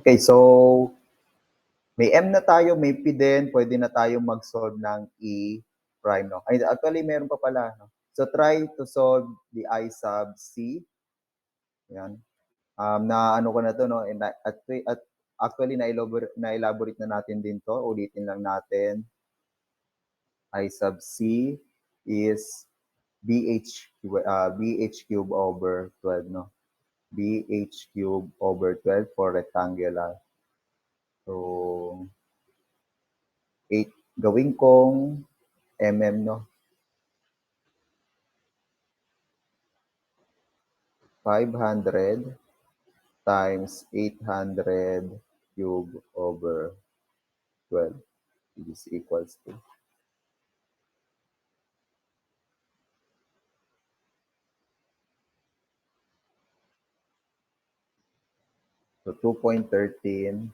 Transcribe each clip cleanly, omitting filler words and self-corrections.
Okay, so may M na tayo, may P din, pwede na tayo mag-solve ng E prime, no? Ay, actually, meron pa pala, no? So, try to solve the I sub C. Yan. Na ano ko na to, no? At actually, na-elaborate na natin din to. Ulitin lang natin. I sub C is BH cube over 12, no? BH cube over 12 for rectangular. So, 8 gawin kong mm, no? 500 times 800 cube over 12 is equals to. So 2.13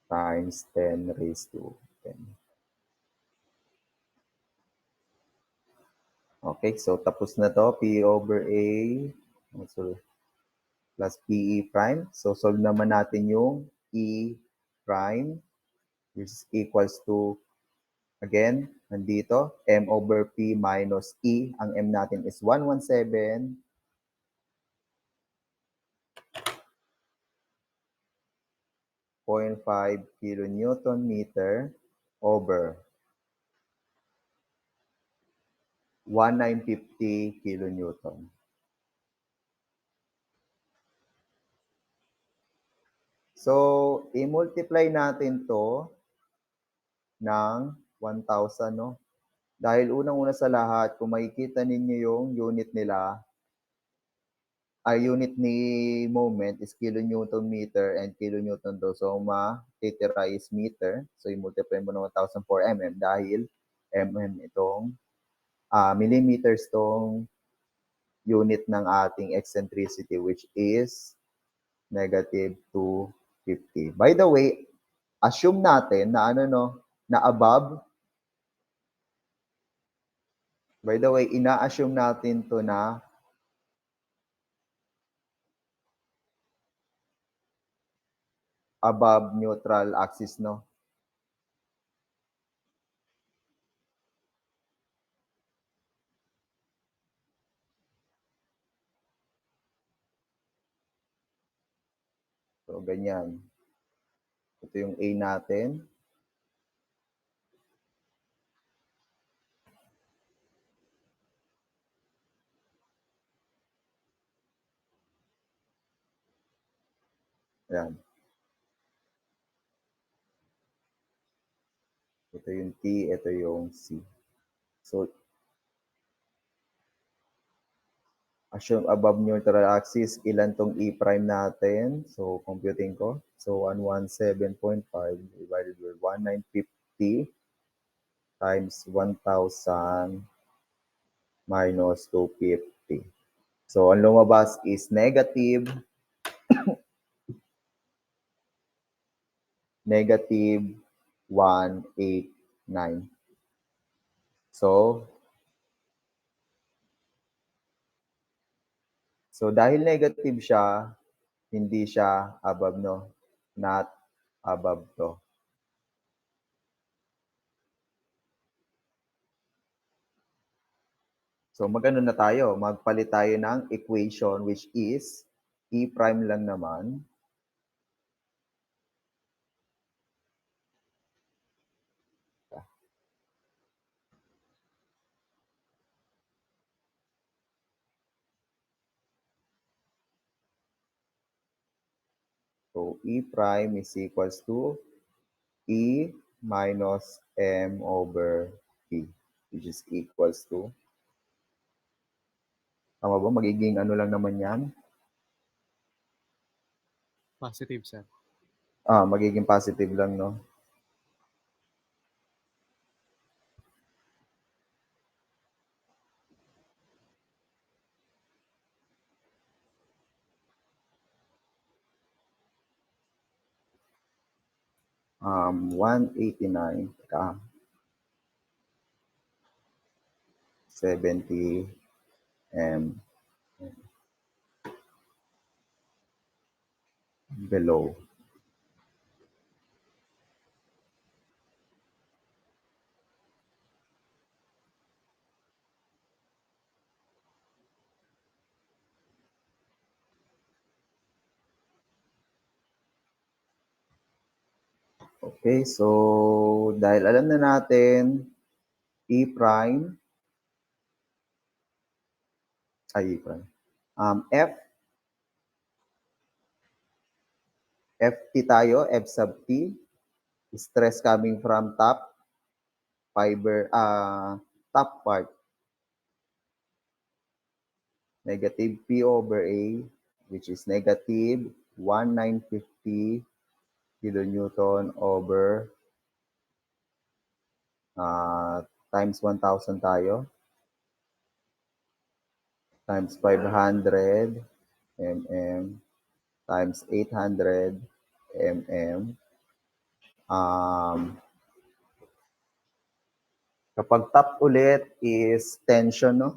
times 10 raised to 10. Okay, so tapos na to. P over A so, plus PE prime. So solve naman natin yung E prime, which is equals to, again, nandito, M over P minus E. Ang M natin is 117. 0.5 kilonewton meter over 1950 kilonewton. So, i-multiply natin to ng 1,000, no? Dahil unang-una sa lahat, kung makikita ninyo yung unit nila, unit ni moment is kilonewton meter and kilonewton daw. So, matitira is meter. So, i-multiply mo ng 1,000 for mm dahil mm itong millimeters tong unit ng ating eccentricity, which is negative 250. By the way, assume natin na na above. By the way, ina-assume natin to na above neutral axis, no? So, ganyan. Ito yung A natin. Ayan. Ito yung T, ito yung C. So, assume above neutral axis, ilan tong E prime natin? So, computing ko. So, 117.5 divided by 1950 times 1,000 minus 250. So, ang lumabas is negative 189. So dahil negative siya, hindi siya above, no? Not above to. So magano na tayo? Magpalit tayo ng equation which is E prime lang naman. So E prime is equals to E minus M over P, which is equals to, tama ba? Magiging ano lang naman yan? Positive, sir. Magiging positive lang, no? Um, 189 ka 70 M. below. Okay, so dahil alam na natin E prime, E prime, Ft tayo, F sub t, stress coming from top part, negative P over A, which is negative 1950 kilonewton over times 1,000 tayo, times 500 mm, times 800 mm. Kapag top ulit is tension, no?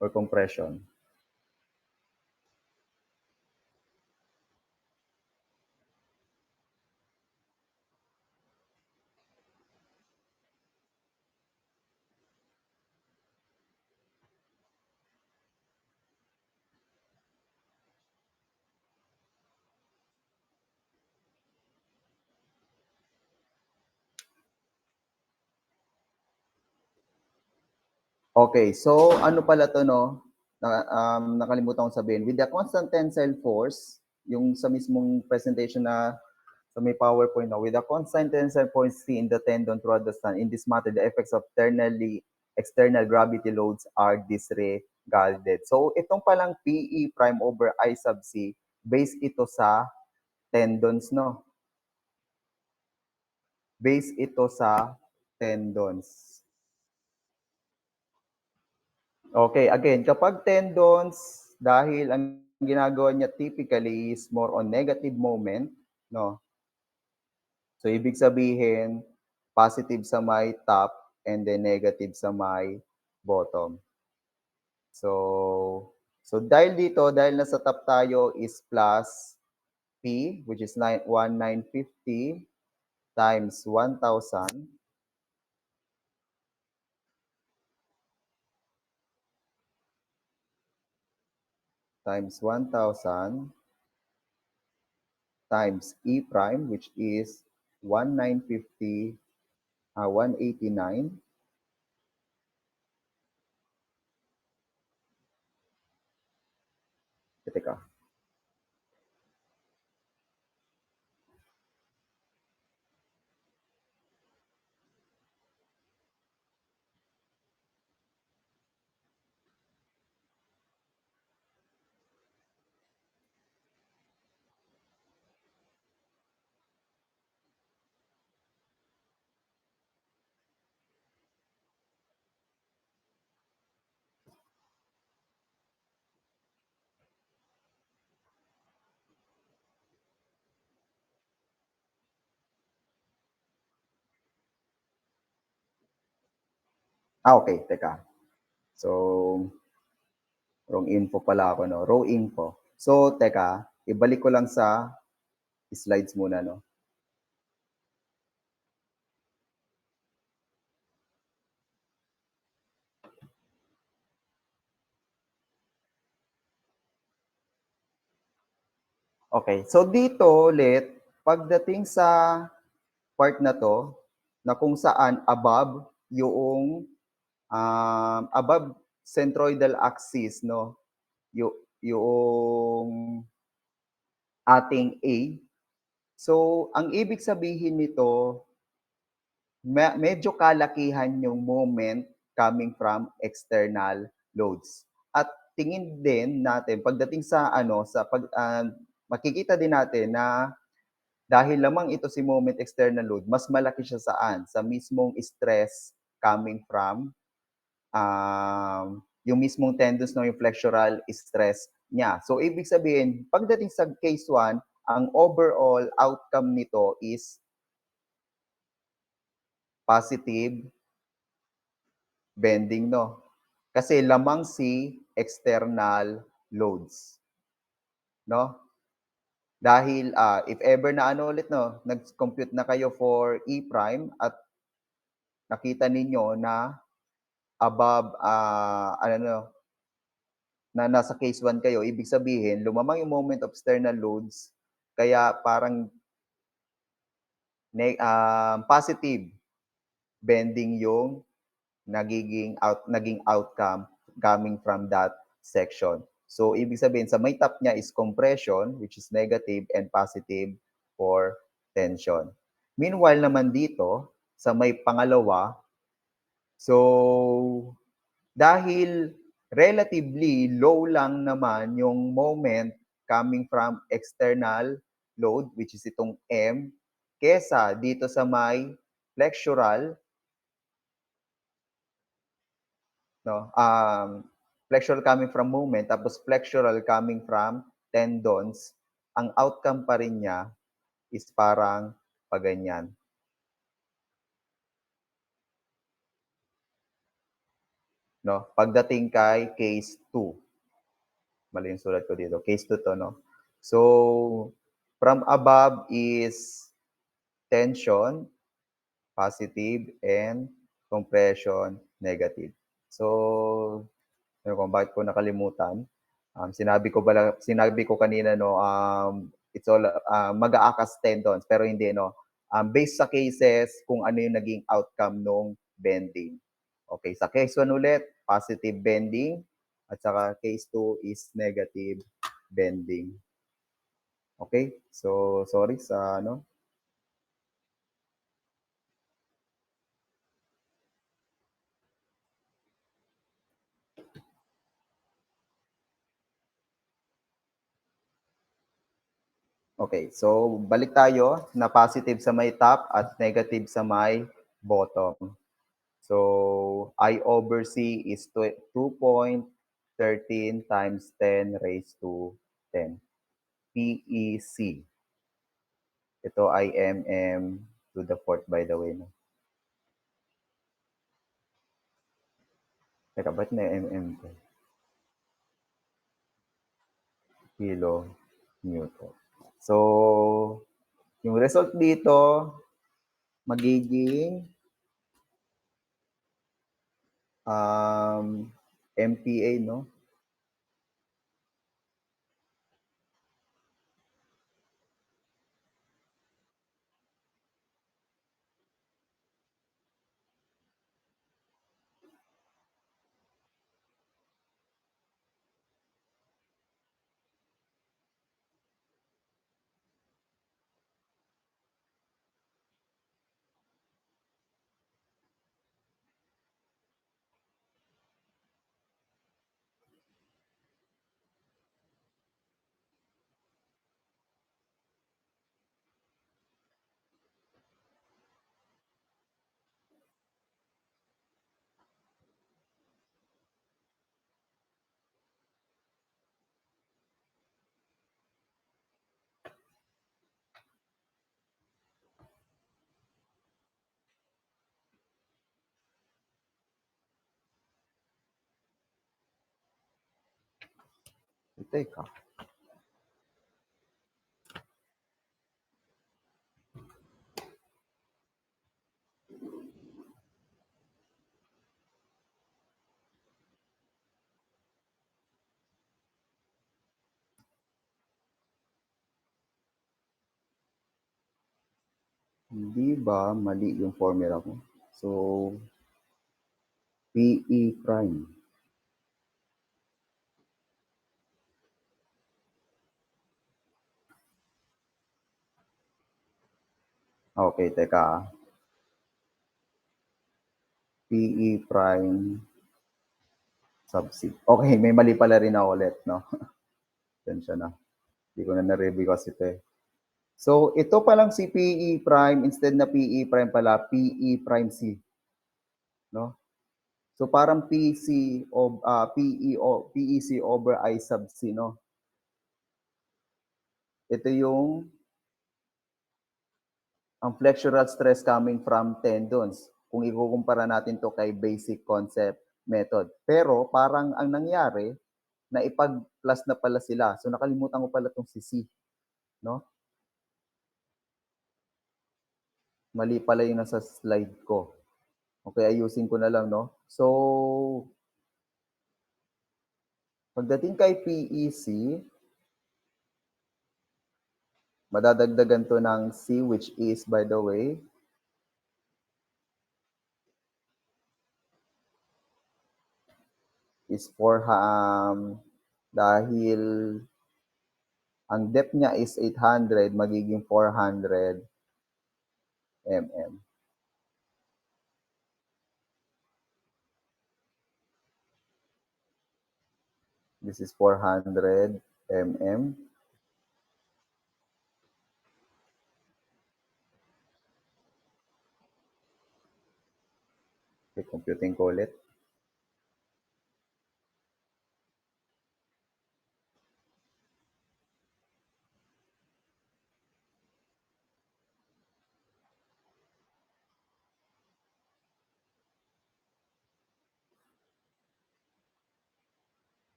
Or compression. Okay, so ano pala to, no? Nakalimutan kong sabihin. With the constant tensile force, yung sa mismong presentation na sa may PowerPoint, no? With the constant tensile force C in the tendon throughout the stand, in this matter, the effects of external gravity loads are disregarded. So itong palang PE prime over I sub C, base ito sa tendons, no? Base ito sa tendons. Okay, again, kapag tendons, dahil ang ginagawa niya typically is more on negative moment, no? So, ibig sabihin, positive sa may top and then negative sa may bottom. So dahil dito, dahil nasa top tayo is plus P, which is 1950 times 1,000 times 1,000 times E prime, which is 1950, 189. Teka. Okay, teka. So, wrong info pala ako, no? Raw info. So, teka, ibalik ko lang sa slides muna, no? Okay, so dito ulit, pagdating sa part na to, na kung saan above centroidal axis, no? Yung ating A. So, ang ibig sabihin nito, medyo kalakihan yung moment coming from external loads. At tingin din natin pagdating sa makikita din natin na dahil lamang ito si moment external load, mas malaki siya saan? Sa mismong stress coming from yung mismong tendons ng yung flexural stress niya. So, ibig sabihin, pagdating sa case 1, ang overall outcome nito is positive bending, no? Kasi lamang si external loads. 'no? Dahil, if ever na ano ulit 'no, nag-compute na kayo for E prime at nakita ninyo na above, ano, na nasa case 1 kayo, ibig sabihin lumamang yung moment of external loads, kaya parang positive bending yung naging outcome coming from that section. So, ibig sabihin sa may top niya is compression, which is negative and positive for tension. Meanwhile naman dito, sa may pangalawa, so dahil relatively low lang naman yung moment coming from external load, which is itong M, kesa dito sa may flexural, 'no, flexural coming from movement tapos flexural coming from tendons, ang outcome pa rin niya is parang paganyan, 'no? Pagdating kay case 2, mali yung sulat ko dito, case 2 'to, 'no? So, from above is tension, positive, and compression, negative. So, ewan ko bakit ko nakalimutan. Sinabi ko kanina 'no, it's all, mag-a-ACAS tendons pero hindi 'no. Based sa cases kung ano yung naging outcome nung bending. Okay, sa case 1 ulit, positive bending at saka case 2 is negative bending. Okay? So, sorry sa ano. Okay, so balik tayo na positive sa may top at negative sa may bottom. So, I over C is 2.13 times 10 raised to 10. PEC. Ito ay mm to the fourth by the way. No? Teka, ba't may mm to? Kilo Newton. So, yung result dito, magiging MPa, no? Teka, hindi ba mali yung formula ko? So, PE prime. Okay, teka. PE prime sub C. Okay, may mali pala rin ako ulit, no? Tensya na. Hindi ko na na-review kasi ito eh. So, ito palang si PE prime, instead na PE prime pala, PE prime C. No? So, parang PEC over I sub C, no? Ito yung ang flexural stress coming from tendons. Kung ikukumpara natin to kay basic concept method. Pero parang ang nangyari, naipag-plus na pala sila. So, nakalimutan ko pala 'tong si C, 'no? Mali pala yung nasa slide ko. Okay, ayusin ko na lang, 'no? So, pagdating kay PEC, madadagdagan 'to ng C, which is, by the way, is dahil ang depth niya is 800, magiging 400 mm. This is 400 mm. Okay, computing ko ulit.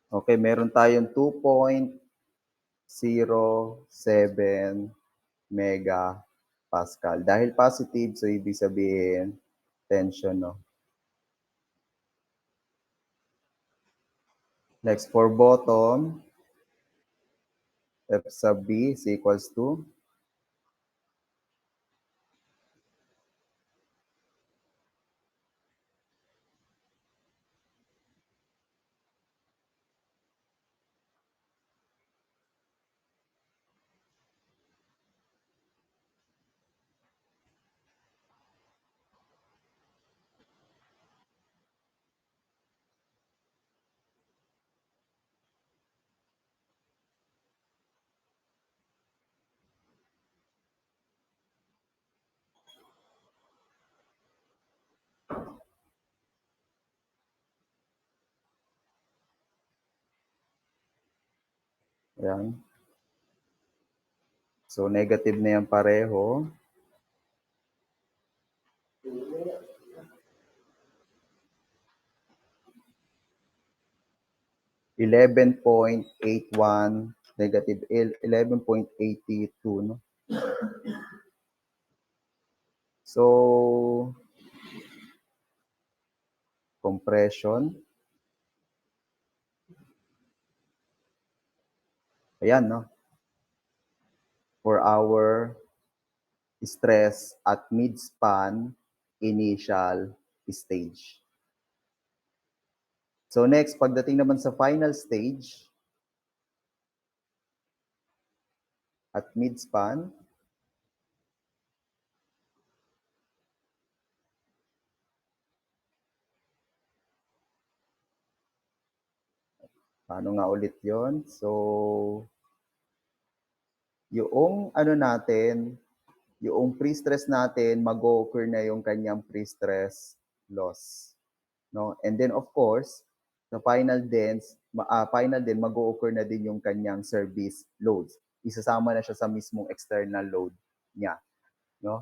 Okay, meron tayong 2.07 megapascal. Dahil positive, so ibig sabihin tension, no? Next, for bottom, F sub B is equals to yan. So, negative na yan pareho. -11.81, negative 11.82, no? So, compression. Ayan, no? For our stress at mid-span initial stage. So next, pagdating naman sa final stage, at mid-span, paano nga ulit yon? So, yung ano natin, yung pre-stress natin, mag-occur na yung kanyang pre-stress loss. No? And then of course, sa final din, mag-occur na din yung kanyang service loads. Isasama na siya sa mismong external load niya. No?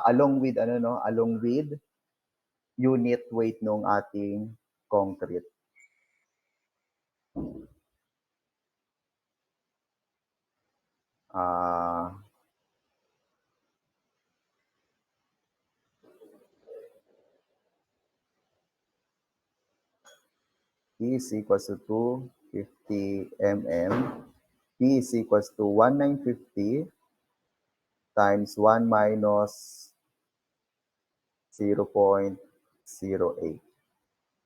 Along with unit weight ng ating concrete. P is equals to 250 mm. P is equals to 1950 times 1 minus 0.08,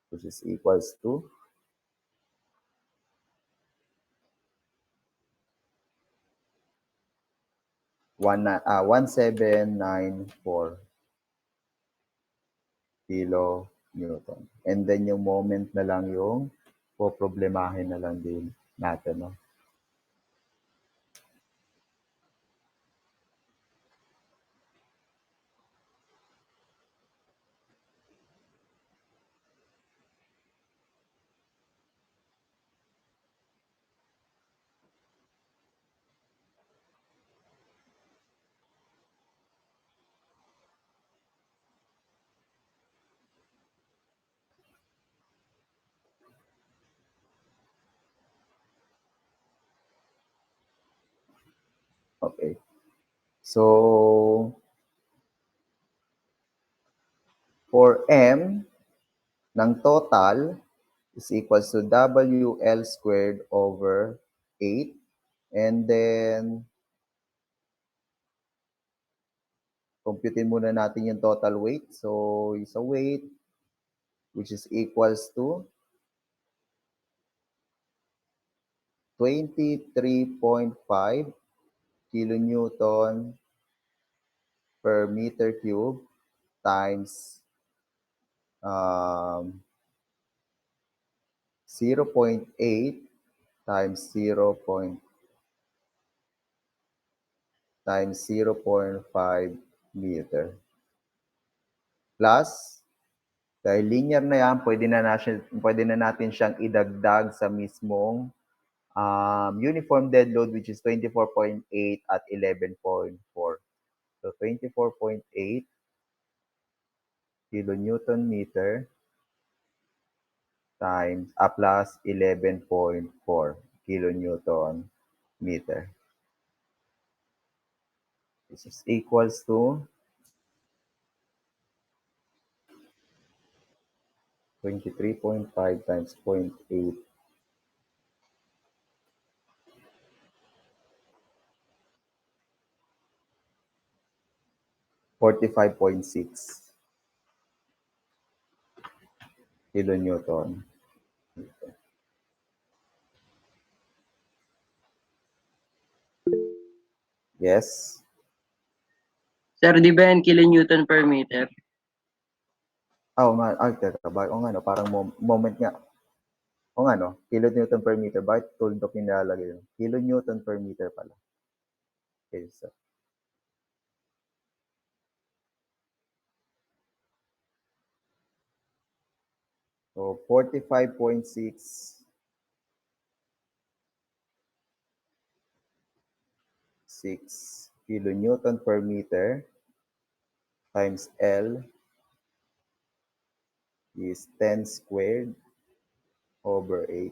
which is equals to 1794 kilonewton. And then yung moment na lang yung poproblemahin na lang din natin, no? Okay. So, for M ng total is equals to WL squared over 8. And then, computein muna natin yung total weight. So, isa weight, which is equals to 23.5 kilonewton per meter cube times 0.8 times 0.5 meter. Plus, dahil linear na yan, pwede na natin siyang idagdag sa mismong uniform dead load, which is 24.8 at 11.4. So 24.8 kilonewton meter times plus 11.4 kilonewton meter. This is equals to 23.5 times 0.8. 45.6 kilonewton. Yes? Sir, di ba yan kilonewton per meter? Nga. Ay, teka. O nga, no? Parang moment nga. O nga, no? Kilonewton per meter. Bakit tuldok yung nilalagay yun? Kilonewton per meter pala. Okay, so. So, 45.6 kilonewton per meter times L is 10 squared over 8.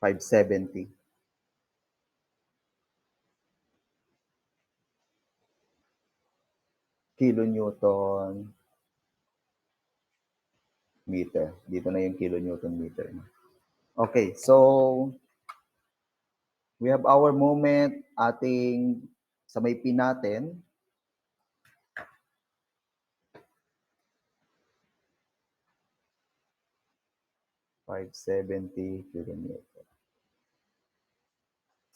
570 kilonewton meter. Dito na yung kilonewton meter. Okay, so we have our moment ating sa may pin natin. .570 kilonewton.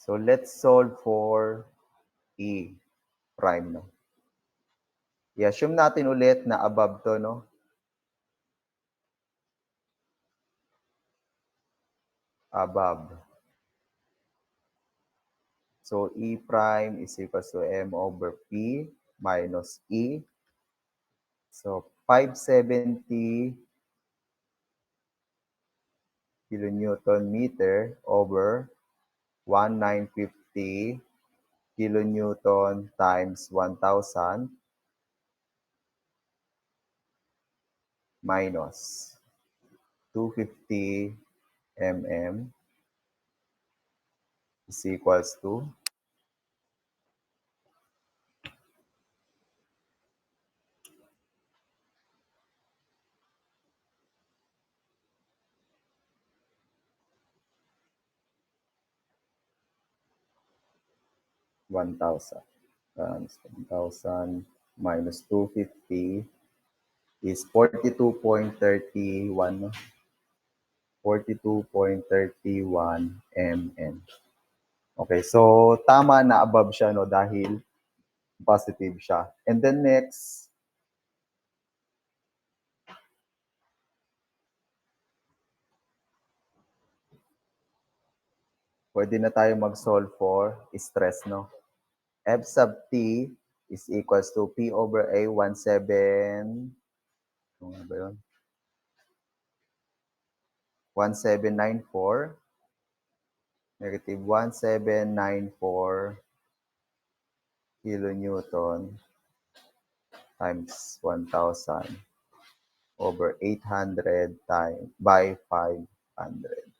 So let's solve for E prime, no? I-assume natin ulit na above to, no? Above. So E prime is equal to M over P minus E. So 570 kilonewton meter over 1950 kilonewton times 1,000 minus 250 mm is equals to 1,000 times 1,000 minus 250 is 42.31, 42.31 mm. Okay, so tama na above siya, no, dahil positive siya. And then next, pwede na tayo mag-solve for stress, no? F sub t is equals to P over A 17, ano ba yun? 1794 negative 1794 kilonewton times 1,000 over 800 times by 500.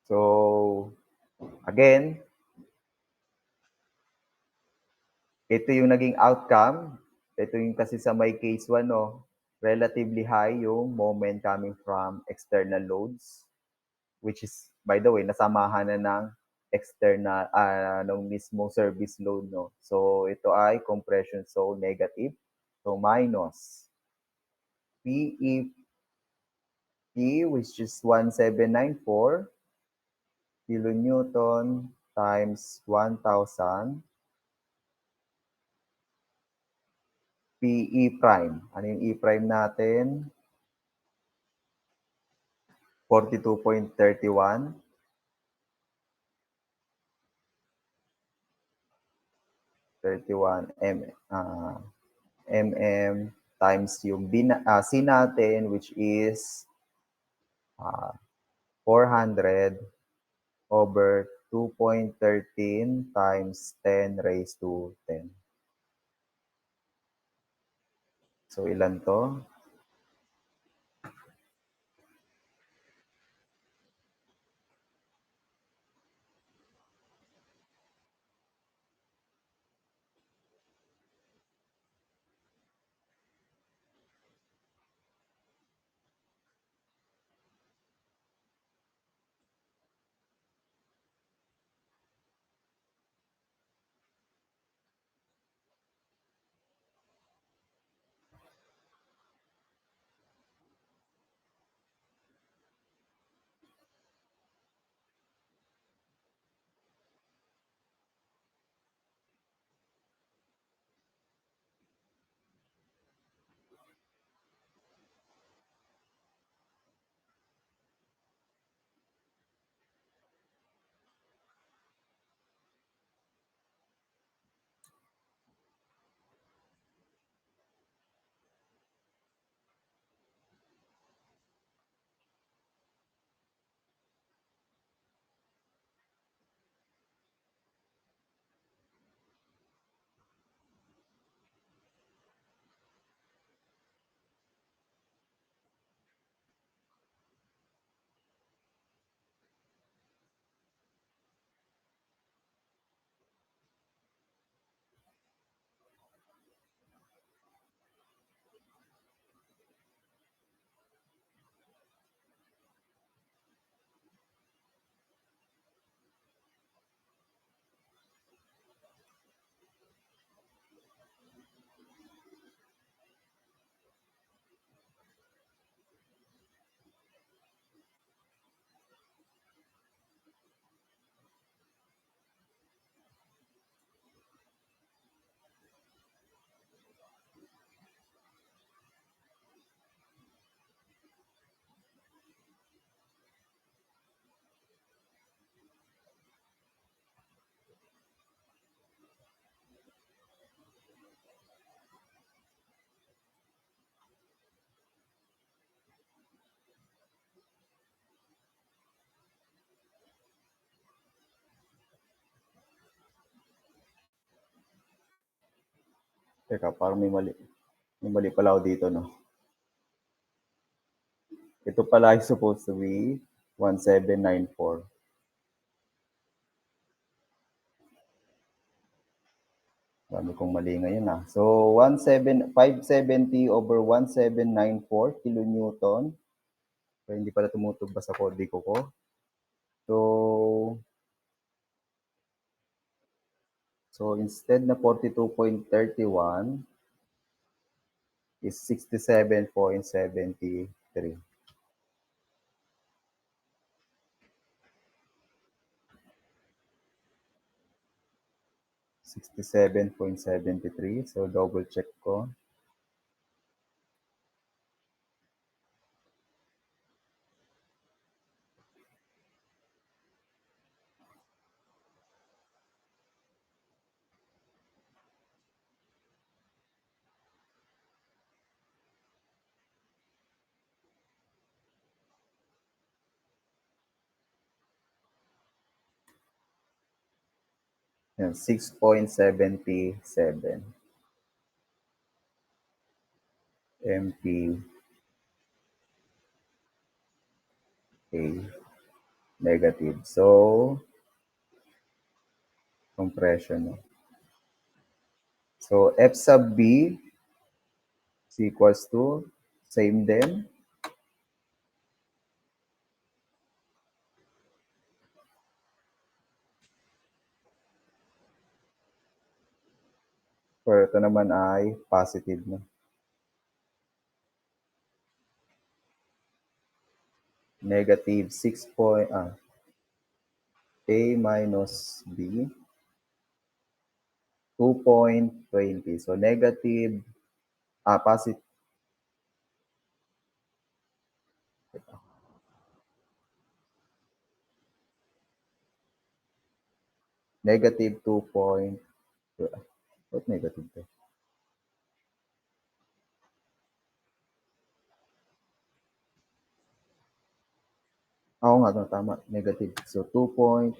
So, again, ito yung naging outcome. Ito yung kasi sa my case 1, no, relatively high yung moment coming from external loads, which is, by the way, nasamahan na ng external, ng mismo service load, no. So, ito ay compression, so negative. So, minus PEP, which is 1794 kilonewton times 1,000 PE prime. Ano yung E prime natin? 42.31 mm times yung C natin, which is 400 over 2.13 times 10 raised to 10. So, ilan to? Teka, parang may mali. May mali pala ako dito, no? Ito pala is supposed to be 1794. Dami kong mali ngayon, ah. So, 570 over 1794 kilonewton. So, hindi pala tumutugba sa kodigo ko. So instead na 42.31 is 67.73. 67.73. So, double check ko. Yan, 6.77 MPa negative. So, compression. No? So, F sub B is equals to, same din, or ito naman ay positive na. Negative 6 point, A minus B, 2.20. So, negative, positive, negative 2 point, what negative to? Oo nga, no, tama, negative. So, 2 point,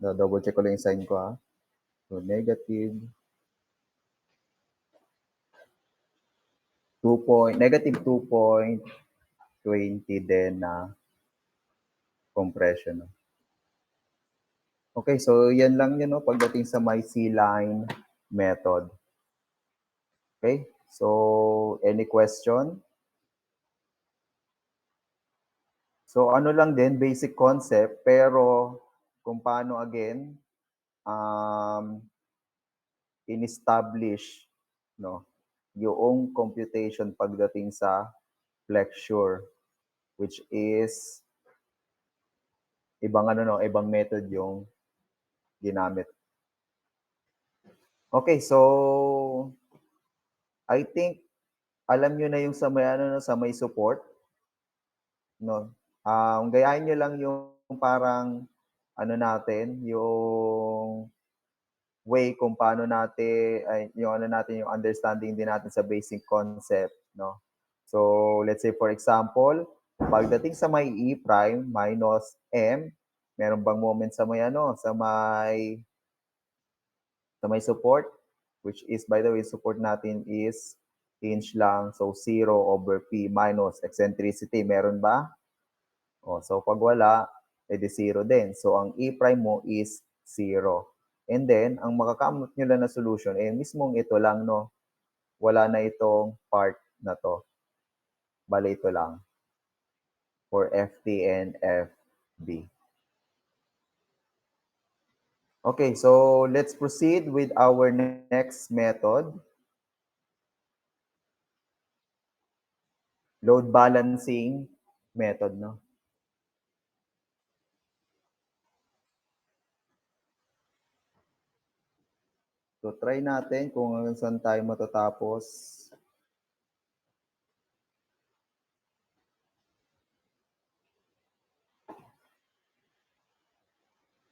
double check ko lang yung sign ko, ha. So, negative 2.20 din na compression. No? Okay, so yan lang yun, no, pagdating sa my C-line method. Okay, so any question? So ano lang din, basic concept, pero kung paano again, in-establish, no, yung computation pagdating sa flexure, which is ibang ibang method yung ginamit. Okay, so I think alam niyo na yung sa may sa may support, no? Gayahin niyo lang yung parang natin, yung way kung paano natin ay yung natin yung understanding din natin sa basic concept, no? So, let's say for example, pagdating sa may E prime minus M, meron bang moment sa may sa may support, which is, by the way, support natin is inch lang. So, 0 over P minus eccentricity. Meron ba? O, so, pag wala, edi 0 din. So, ang E prime mo is 0. And then, ang makakamot nyo lang na solution, mismong ito lang, no? Wala na itong part na to. Bali, ito lang. For FT and FB. Okay, so let's proceed with our next method. Load balancing method, no? So, try natin kung hanggang saan tayo matatapos.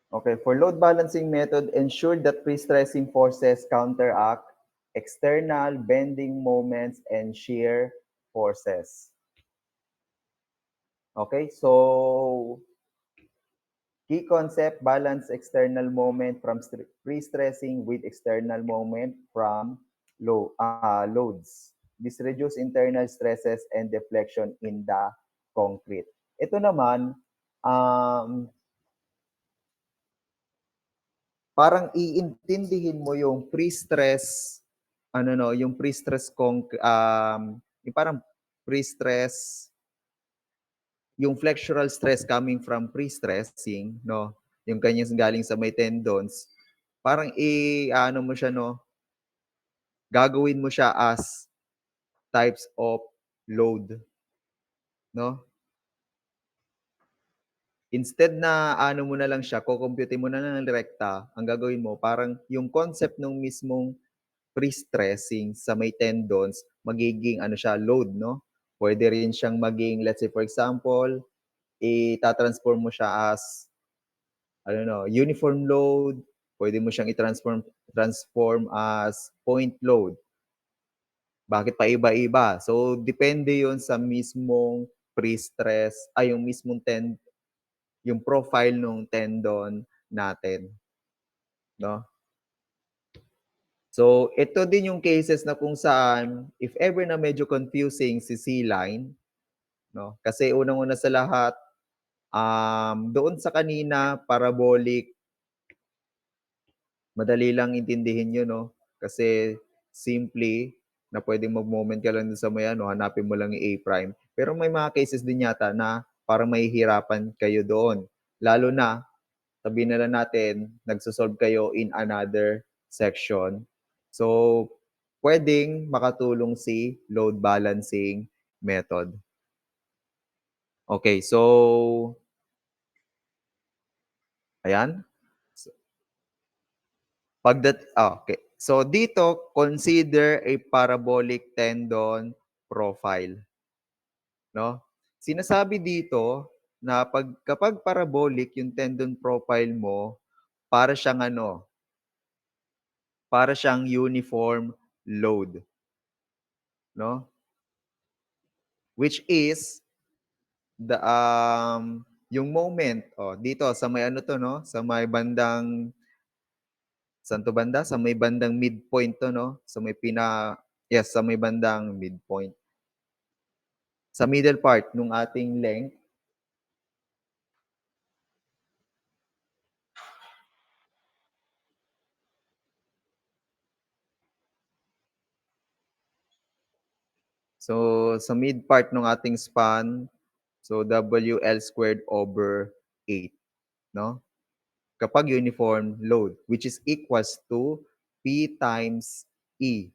Okay, for load balancing method, ensure that pre-stressing forces counteract external bending moments and shear forces. Okay, so key concept, balance external moment from pre-stressing with external moment from loads. This reduce internal stresses and deflection in the concrete. Ito naman, parang iintindihin mo yung pre-stress, yung pre-stress yung parang pre-stress, yung flexural stress coming from pre-stressing, no? Yung kanyang galing sa may tendons, parang mo siya, no? Gagawin mo siya as types of load, no? Instead na mo na lang siya, kukumpute mo na ng rekta, ang gagawin mo, parang yung concept ng mismong pre-stressing sa may tendons, magiging siya, load, no? Pwede rin siyang maging, let's say for example, ita-transform mo siya as, uniform load, pwede mo siyang transform as point load. Bakit pa iba-iba? So, depende yon sa mismong pre-stress, yung mismong yung profile ng tendon natin, no? So, ito din yung cases na kung saan if ever na medyo confusing si C-line, no? Kasi unang-una sa lahat, doon sa kanina parabolic, madali lang intindihin yun, no? Kasi simply na pwedeng mag-moment ka lang dun sa may ano, hanapin mo lang yung A prime. Pero may mga cases din yata na parang mahihirapan kayo doon. Lalo na, sabihin na lang natin, nagso-solve kayo in another section. So, pwedeng makatulong si load balancing method. Okay, so ayan. So, okay. So dito, consider a parabolic tendon profile, no? Sinasabi dito na kapag parabolic yung tendon profile mo, para siyang ano, para siyang uniform load, no? Which is yung moment, dito sa may ano 'to 'no, sa may bandang saan 'to banda? Sa may bandang midpoint 'to 'no, yes, sa may bandang midpoint. Sa middle part nung ating length. So, sa mid part nung ating span, so WL squared over 8, 'no? Kapag uniform load, which is equals to P times E.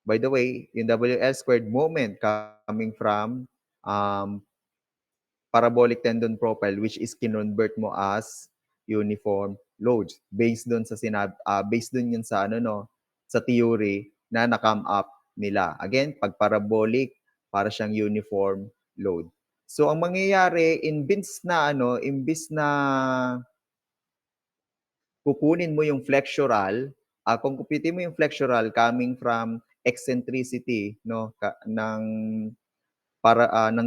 By the way, yung WL squared moment coming from um, parabolic tendon profile, which is kinonvert mo as uniform loads based doon sa based doon yun sa ano no, sa theory na na-come up nila. Again, pag parabolic, para siyang uniform load. So ang mangyayari, imbis na kukunin mo yung flexural, kung kupitin mo yung flexural coming from eccentricity no ng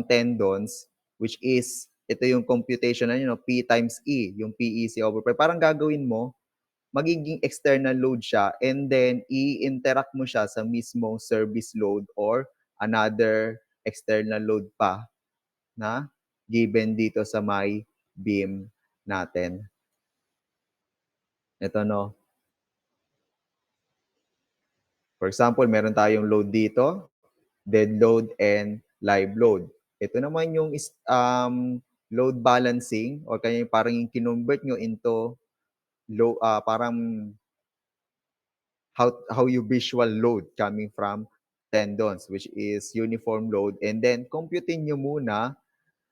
tendons, which is ito yung computation na yun, no, P times E, yung PEC over pi. Parang gagawin mo, magiging external load siya and then i-interact mo siya sa mismong service load or another external load pa na given dito sa may beam natin. Ito no. For example, meron tayong load dito, dead load and live load. Ito naman yung load balancing or kaya parang yung kinonvert nyo into parang how you visual load coming from tendons, which is uniform load, and then computin nyo muna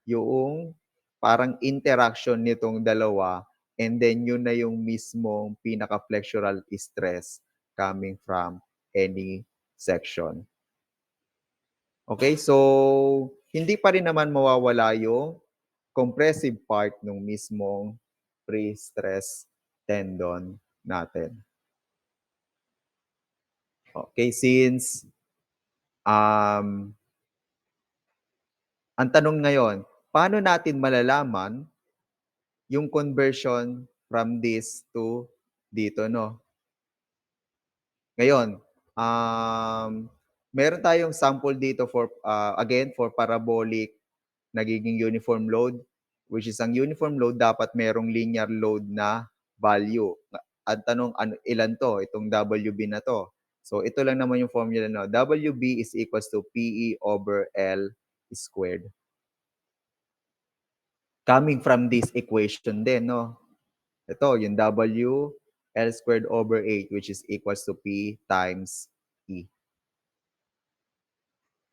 yung parang interaction nitong dalawa, and then yun na yung mismong pinaka-flexural stress coming from any section. Okay, so hindi pa rin naman mawawala yung compressive part ng mismong pre-stress tendon natin. Okay, since ang tanong ngayon, paano natin malalaman yung conversion from this to dito, no? Ngayon, meron tayong sample dito again, for parabolic nagiging uniform load, which is ang uniform load dapat merong linear load na value. Ang tanong, ilan to? Itong WB na to. So, ito lang naman yung formula, no? WB is equals to PE over L squared. Coming from this equation din, no? Ito, yung W, L squared over 8, which is equals to P times E.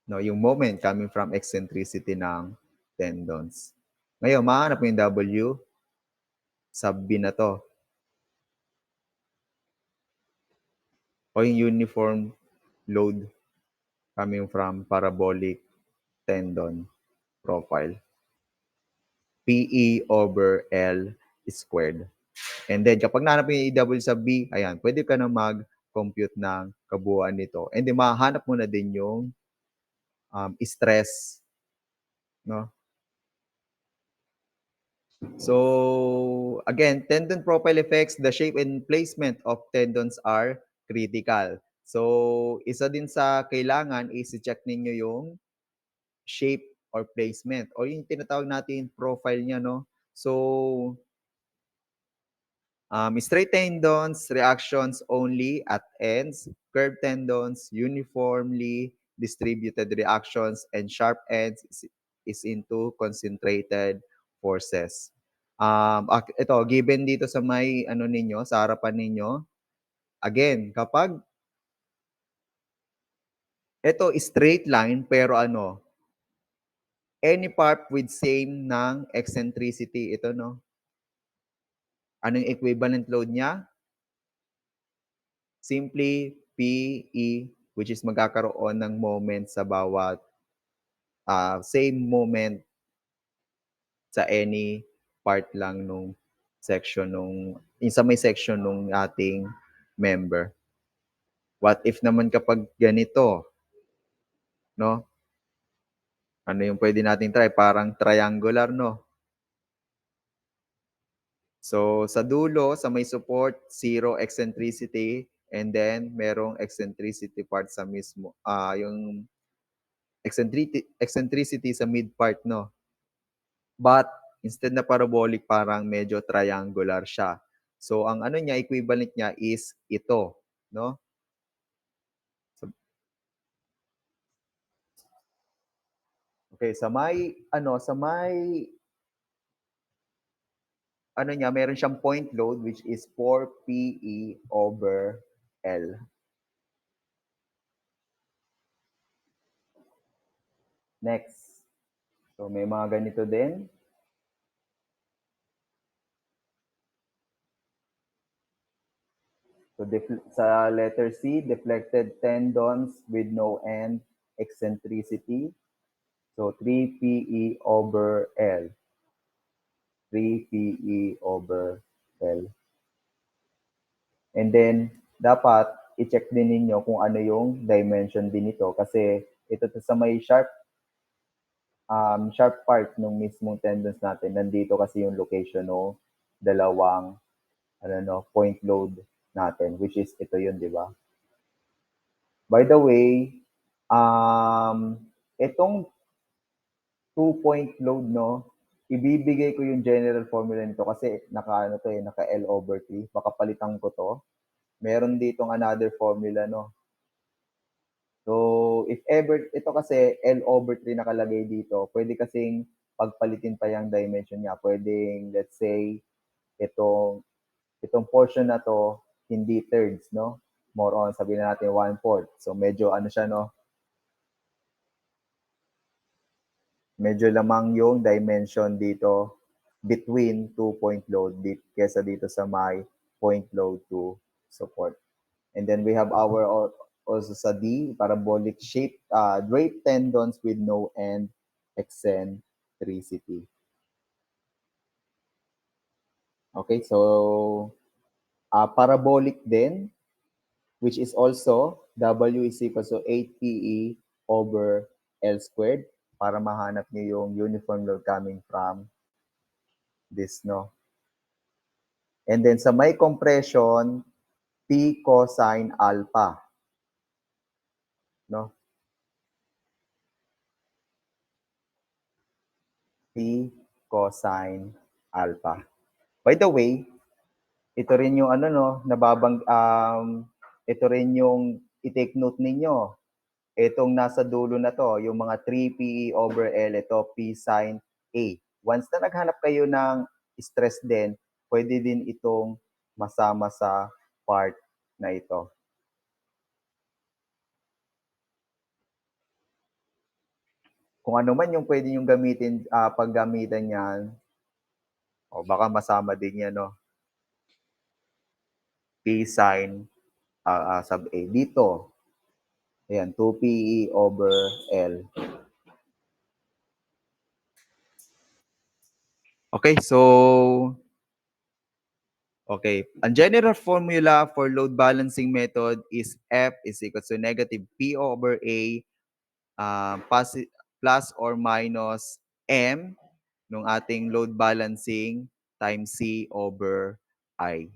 No, yung moment coming from eccentricity ng tendons. Ngayon, mahanap mo yung W, sub B na to. O yung uniform load coming from parabolic tendon profile. PE over L squared. And then, kapag nahanap mo yung EW sub B, ayan, pwede ka na mag-compute ng kabuuan nito. And then, mahanap mo na din yung stress. No? So, again, tendon profile effects, the shape and placement of tendons are critical. So, isa din sa kailangan is i-check ninyo yung shape or placement or yung tinatawag natin profile niya, no? So, straight tendons, reactions only at ends, curved tendons, uniformly distributed reactions, and sharp ends is into concentrated forces. Ito, given dito sa may ano ninyo, sa harapan ninyo, again, kapag ito straight line pero ano, any part with same ng eccentricity, ito no. Anong equivalent load niya? Simply PE, which is magkakaroon ng moment sa bawat same moment sa any part lang nung section nung sa may section nung ating member. What if naman kapag ganito, no? Ano yung pwede nating try? Parang triangular, no? So, sa dulo, sa may support, 0 eccentricity, and then merong eccentricity part sa mismo, yung eccentricity sa mid part, no? But, instead na parabolic, parang medyo triangular siya. So, ang ano niya, equivalent niya is ito, no? So, okay, sa may ano niya, meron siyang point load which is 4 PE over L. Next. So, may mga ganito din. So, sa letter C, deflected tendons with no end eccentricity. So, 3 PE over L. 3 PE over L. And then, dapat i-check din ninyo kung ano yung dimension din ito kasi ito sa may sharp part ng mismong tendons natin. Nandito kasi yung location ng dalawang point load natin, which is ito yun, di ba? By the way, itong 2-point load, no, ibibigay ko yung general formula nito kasi naka L over 3. Baka palitan ko to. Meron ditong another formula, no. So, if ever, ito kasi L over 3 nakalagay dito, pwede kasing pagpalitin pa yung dimension niya. Pwedeng, let's say, itong portion na to, hindi thirds, no? More on, sabihin na natin 1/4. So, medyo ano siya, no? Medyo lamang yung dimension dito between 2-point load kesa dito sa my point load to support. And then we have our also sa D, parabolic shape, draped tendons with no end eccentricity. Okay, so parabolic din, which is also W is equal to 8 PE over L squared para mahanap niyo yung uniform load coming from this, no? And then sa may compression, P cosine alpha, no? P cosine alpha. By the way, ito rin yung ano, no, ito rin yung i-take note ninyo. Itong nasa dulo na to, yung mga 3 PE over L, ito P sine A. Once na naghanap kayo ng stress din, pwede din itong masama sa part na ito. Kung ano man yung pwede yung gamitin, paggamitan yan, o baka masama din yan, no? P sine sub A. Dito, ayan, 2 PE over L. Okay, so, okay. Ang general formula for load balancing method is F is equal to negative P over A plus or minus M ng ating load balancing times C over I.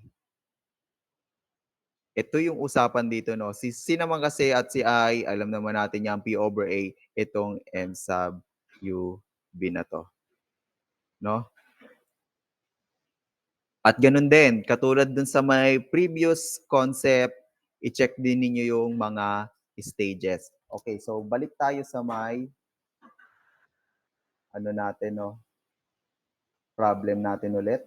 ito yung usapan dito, no? Si C naman kasi at si I, alam naman natin yung P over A, itong M sub U B na to. No? At ganun din, katulad dun sa may previous concept, i-check din ninyo yung mga stages. Okay, so balik tayo sa may ano natin, no? Problem natin ulit.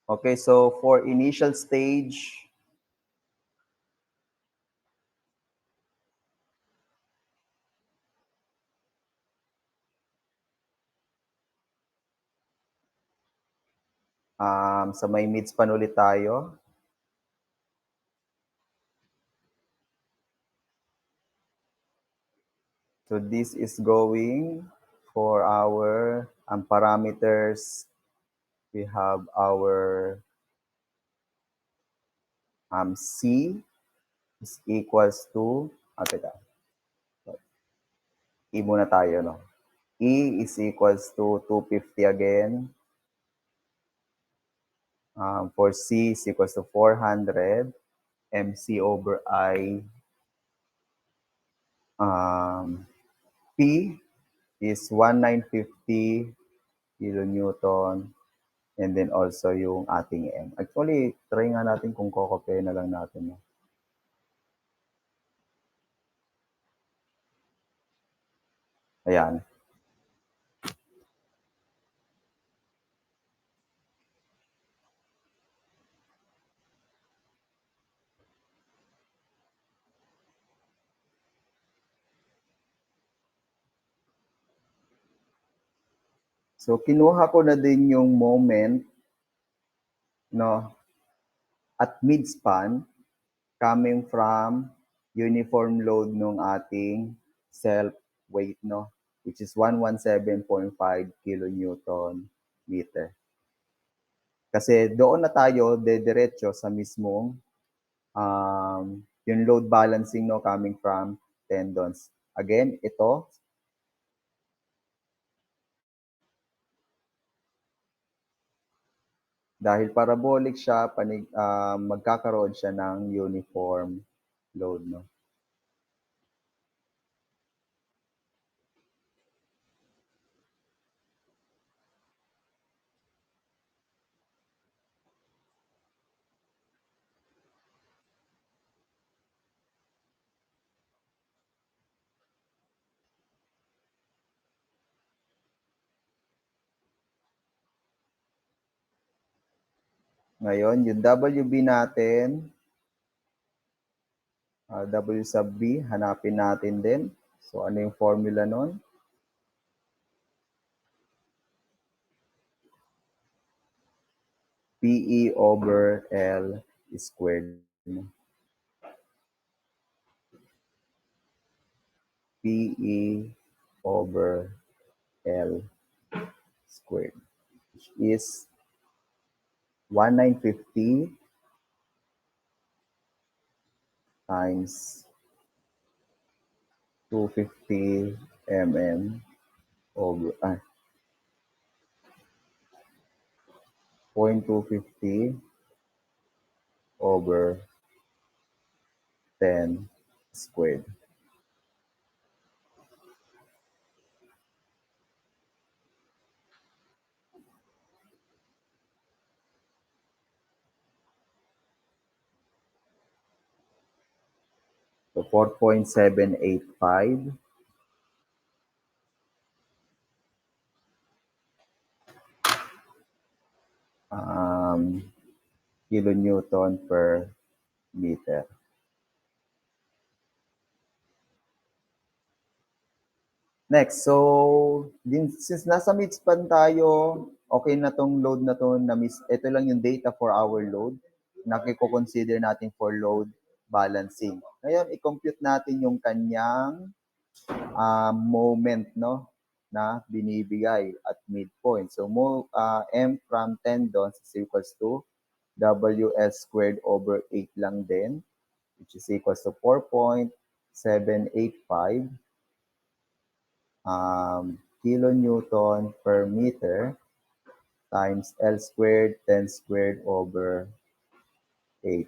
Okay, so for initial stage, sa may midspan ulit tayo. So this is going for our parameters. We have our C is equals to, teka, E muna tayo, no? E is equals to 250 again. For C is equals to 400. MC over I. P is 1950 kilonewton. And then also yung ating M. Actually, try nga natin kung kokopya na lang natin. No? Ayan. So, kinuha ko na din yung moment, no, at midspan coming from uniform load ng ating self-weight, no, which is 117.5 kilonewton meter. Kasi doon na tayo dediretso sa mismong yung load balancing, no, coming from tendons. Again, ito, dahil parabolic siya, magkakaroon siya ng uniform load. No? Ngayon, yung WB natin, W sub B, hanapin natin din. So, ano yung formula nun? PE over L squared. PE over L squared, which is 1950 times 250 mm over 0.250 over 10 squared. So 4.785 kilonewton per meter. Next, so since nasa midspan tayo, okay na tong load na to na ito lang yung data for our load na i-consider natin for load balancing. Ngayon, i-compute natin yung kanyang moment no na binibigay at midpoint. So M from tendons is equals to WS squared over 8 lang din, which is equals to 4.785 kilonewton per meter times L squared 10 squared over 8.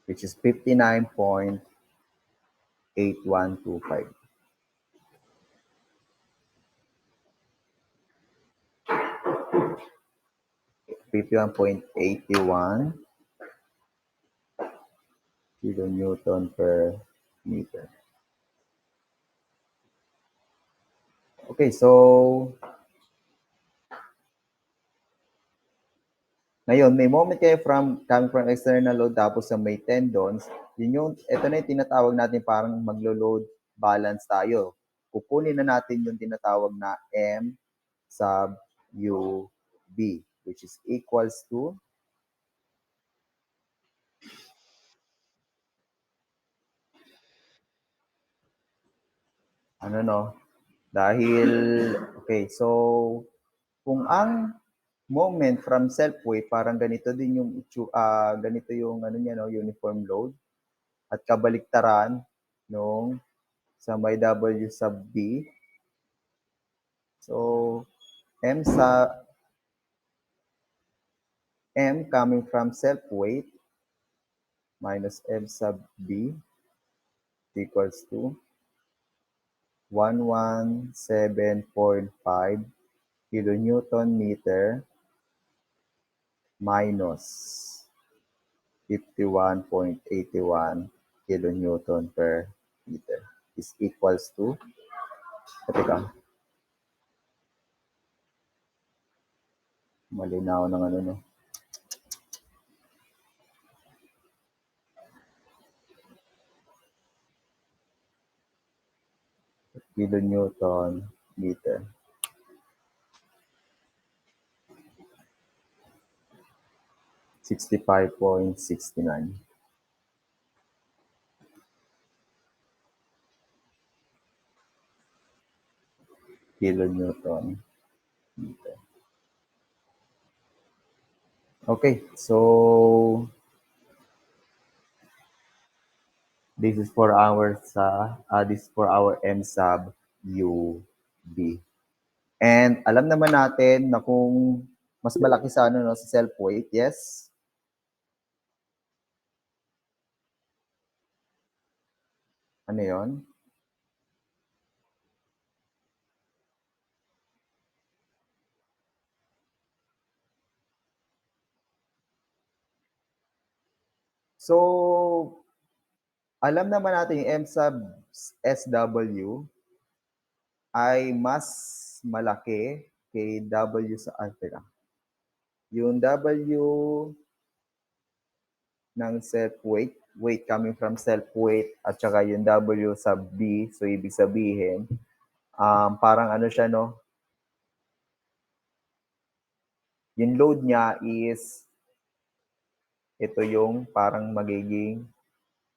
Which is 59.8125. $51.81 kilonewton per meter. Okay, so ngayon, may moment kayo coming from external load tapos sa may tendons, ito na yung tinatawag natin parang maglo-load balance tayo. Kukunin na natin yung tinatawag na M sub UB, which is equals to dahil, okay, so kung ang moment from self-weight, parang ganito din yung ganito yung uniform load at kabaliktaran nung sa may W sub B. So M coming from self-weight minus M sub B equals to 117.5 kilonewton meter minus 51.81 kilonewton per meter is equals to, malinaw ng kilonewton meter. $65.69 kilonewton meter. Okay, so this is for our M sub UB. And alam naman natin na kung mas malaki sa sa self weight, yes. Ano 'yon? So alam naman natin yung M sub SW ay mas malaki kay W sa yung W ng self-weight, weight coming from self-weight, at saka yung W sub B, so ibig sabihin, parang siya, yung load niya is, ito yung parang magiging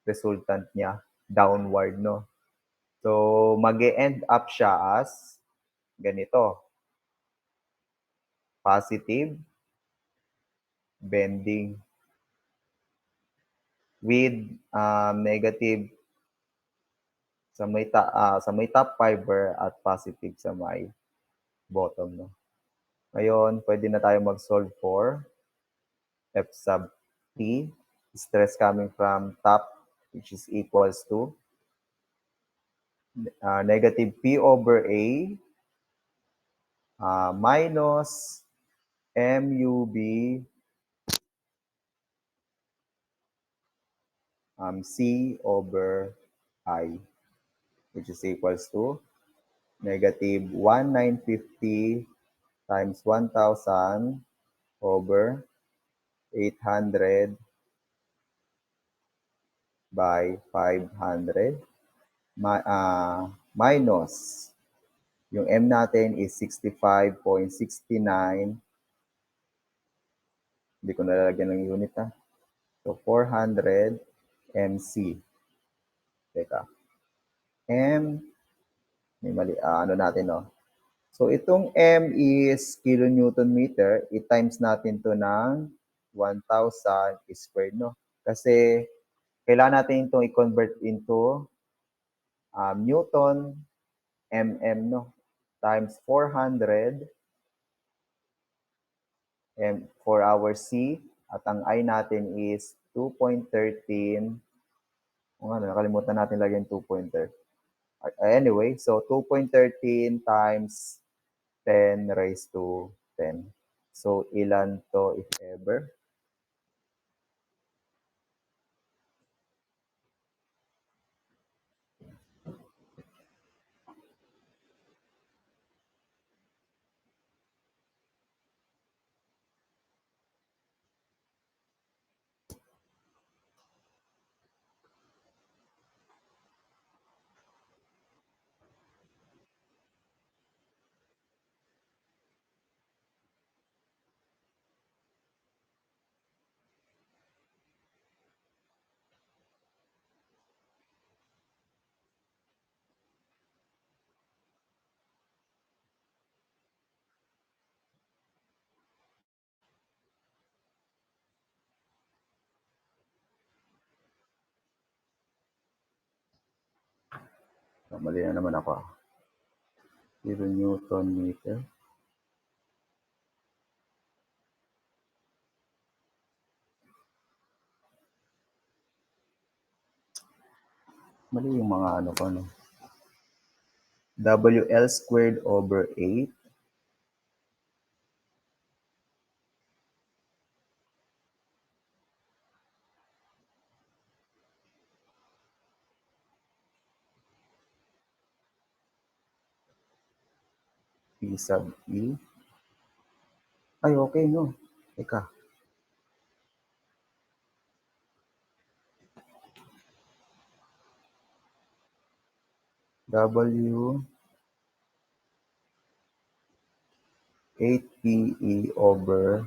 resultant niya, downward, So, mag-e-end up siya as ganito. Positive bending with negative sa may top fiber at positive sa may bottom, no? Ngayon, pwede na tayo mag-solve for F sub T, stress coming from top, which is equals to negative P over A minus MUB C over I, which is equals to negative 1950 times 1,000 over 800 by 500 minus yung M natin is 65.69. Hindi ko nalalagyan ng unit ha. So 400 MC. Teka. M, may mali, ano natin no. So itong M is kilonewton meter, i-times natin to ng 1,000 squared no. Kasi kailangan natin itong i-convert into Newton mm no, times 400 for our C at ang I natin is 2.13. Nakalimutan natin lagyan 2.13. Anyway, so 2.13 times 10 raised to 10. So ilan to if ever? So, mali na naman ako. 0 Newton meter. Mali yung mga ano ko, no? WL squared over 8 P sub E. Ay, okay, no? Teka. W 8PE over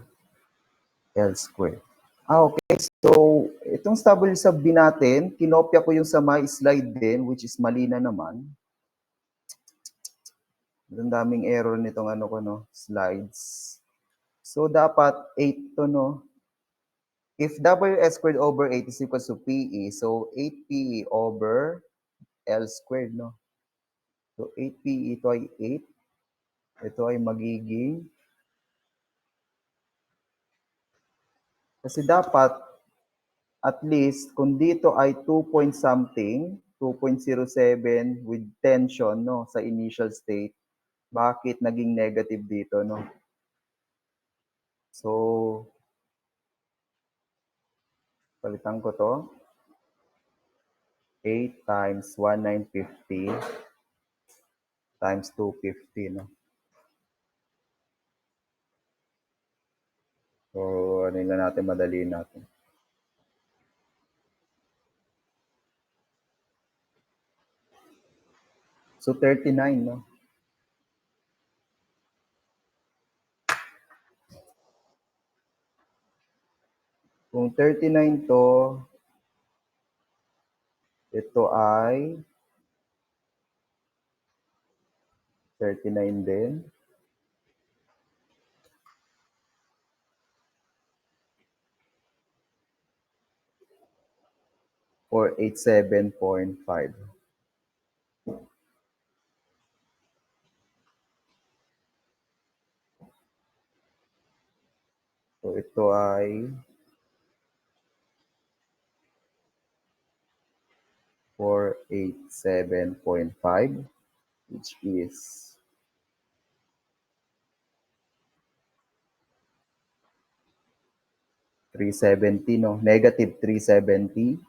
L squared. Okay. So, itong W sub B natin, kinopya ko yung sa my slide din, which is mali na naman. Ang daming error nitong ano ko, no, slides. So, dapat 8 to, no? If WS squared over 8 is equal to PE, so 8PE over L squared, no? So, 8PE, ito ay 8. Ito ay magiging, kasi dapat, at least, kung dito ay 2 point something, 2.07 with tension, no, sa initial state, bakit naging negative dito, no? So, palitan ko to. 8 times 1950 times 250, no? So, ano na natin, madali natin. So, 39, no? Kung 39 to, ito ay 39 din. 487.5. So ito ay 487.5, which is 370, no? Negative 370.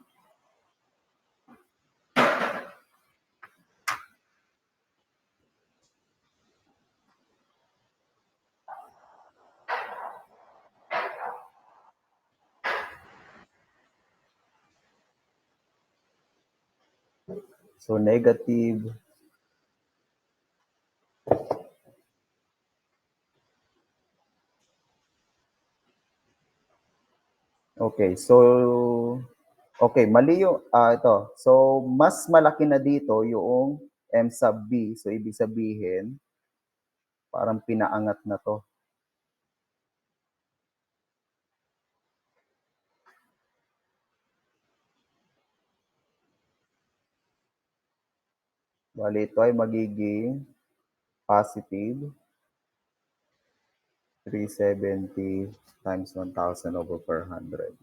So negative. Okay, so okay, mali yung ito. So mas malaki na dito yung M sub B. So ibig sabihin, parang pinaangat na to. Bali ito ay magiging positive 370 times 1,000 over per 100.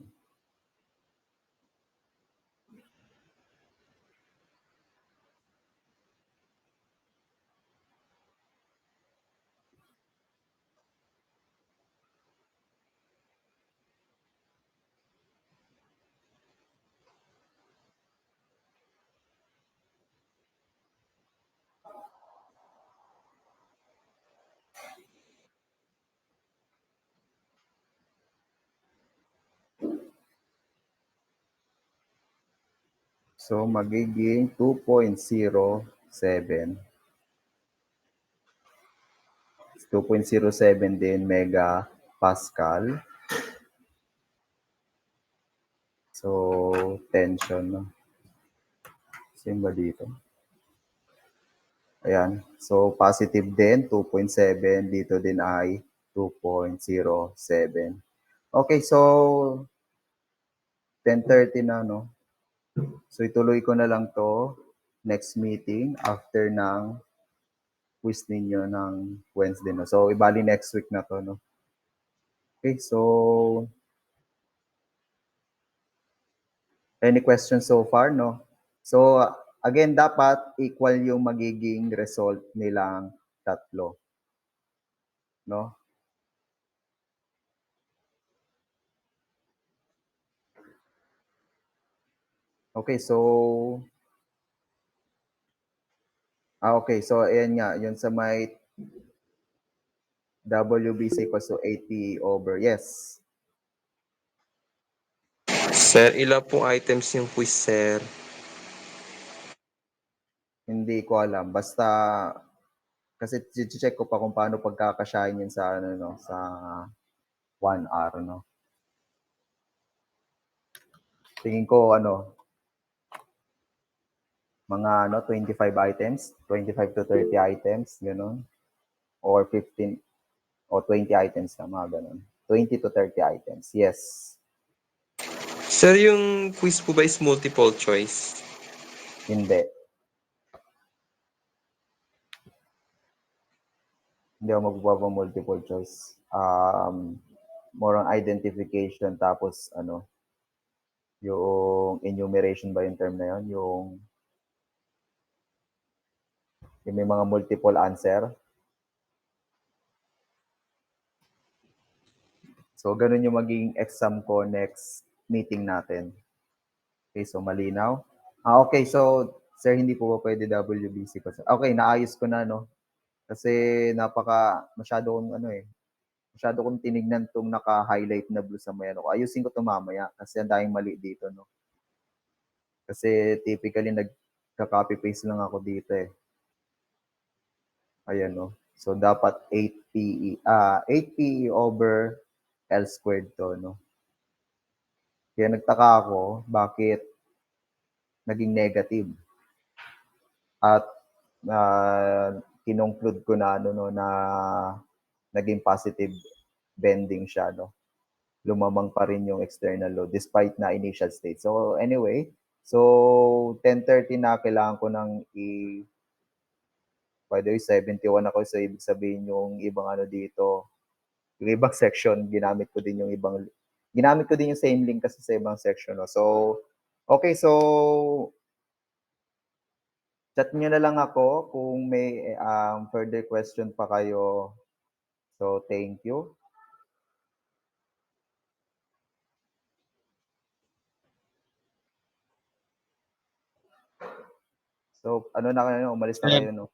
So magiging 2.07. 2.07 din mega Pascal. So tension, no? Same ba dito? Ayan. So positive din 2.7, dito din ay 2.07. Okay, so 10:30 na, no? So ituloy ko na lang to next meeting after ng quiz ninyo ng Wednesday, no? So ibali next week na to, no? Okay, so any questions so far, no? So again, dapat equal yung magiging result nilang tatlo, no? Okay, so okay, so ayan nga, yun sa may WBC equals to 80 over, yes. Sir, ilan pong items yung quiz, sir? Hindi ko alam, basta kasi check ko pa kung paano pagkakasyahin yun sa ano, no, sa 1 hour, no. Tingin ko ano, mga ano 25 items, 25 to 30 items, ganun. Or 15 o 20 items na, mga ganun. 20 to 30 items, yes. Sir, yung quiz po ba is multiple choice? Hindi. Hindi ako magbababa multiple choice. More on identification, tapos ano, yung enumeration ba yung term na yun? Yung may mga multiple answer. So, ganun yung magiging exam ko next meeting natin. Okay, so malinaw. Okay, so sir, hindi po ba pwede WBC ko? Okay, naayos ko na, no? Kasi masyado kong ano masyado kong tinignan tong naka-highlight na blue sa may ano. Ayusin ko to mamaya kasi ang daming mali dito, no? Kasi typically nagka-copy paste lang ako dito eh. Ayan, no? So dapat 8 PE over L squared to, no? Kaya nagtaka ako bakit naging negative. At kinongclude ko na ano, no, na naging positive bending siya, no. Lumamang pa rin yung external load despite na initial state. So anyway, So, 10:30 na kailangan ko ng by the way, 71 ako, so ibig sabihin yung ibang ano dito, yung ibang section, ginamit ko din yung same link kasi sa ibang section, no? So, okay, so chat nyo na lang ako kung may further question pa kayo. So, thank you. So, ano na kayo, umalis na kayo, no?